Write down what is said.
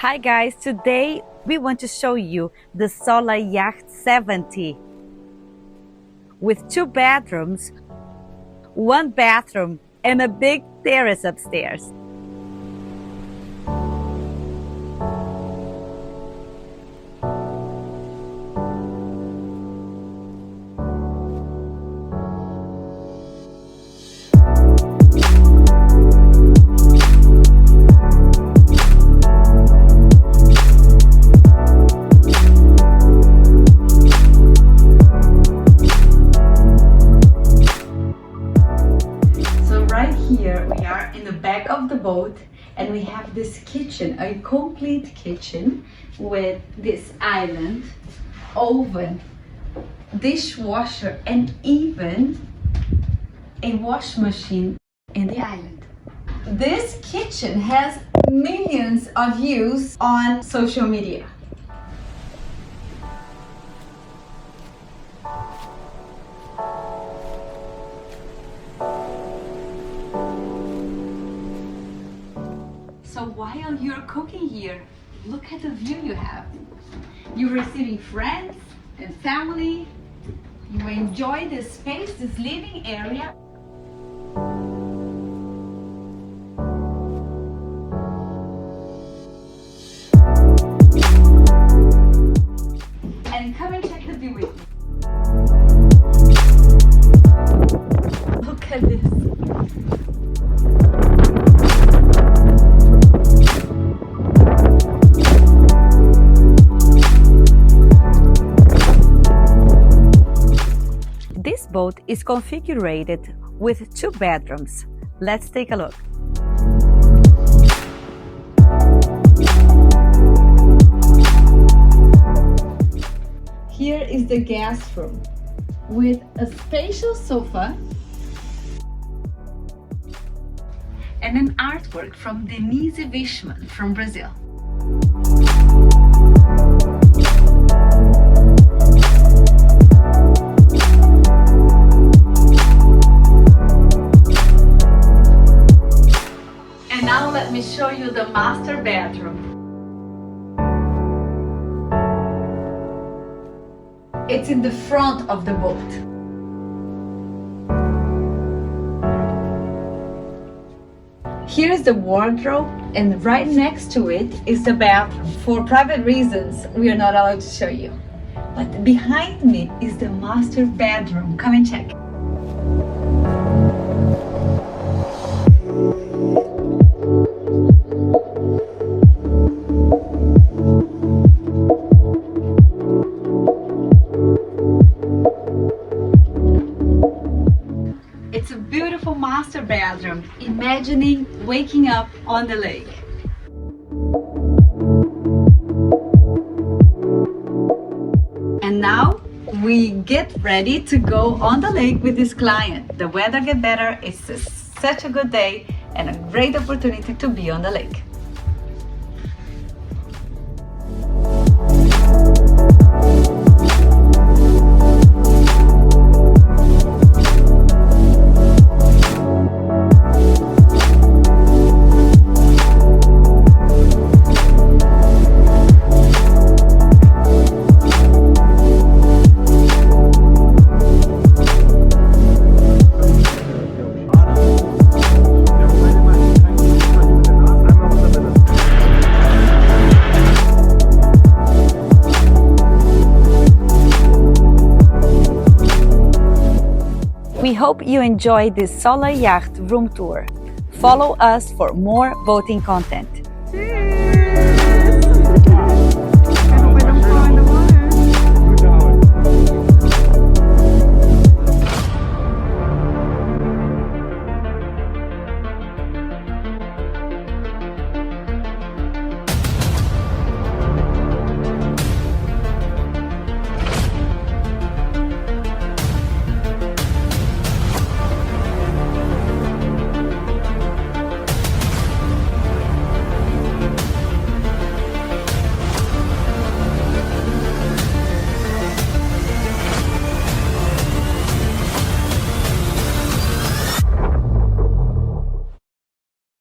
Hi guys, today we want to show you the SolarYacht 70 with 2 bedrooms, 1 bathroom and a big terrace upstairs. Here we are in the back of the boat and we have this kitchen, a complete kitchen with this island, oven, dishwasher and even a wash machine in the island. This kitchen has millions of views on social media. So while you're cooking here, look at the view you have. You're receiving friends and family. You enjoy this space, this living area. And come and check the view with me. Look at this. This boat is configured with 2 bedrooms. Let's take a look. Here is the guest room with a spacious sofa and an artwork from Denise Wishman from Brazil. Now let me show you the master bedroom. It's in the front of the boat. Here is the wardrobe and right next to it is the bathroom. For private reasons, we are not allowed to show you. But behind me is the master bedroom. Come and check. It's a beautiful master bedroom, imagining waking up on the lake. And now we get ready to go on the lake with this client. The weather gets better, it's such a good day and a great opportunity to be on the lake. We hope you enjoyed this SolarYacht room tour. Follow us for more boating content. Cheers!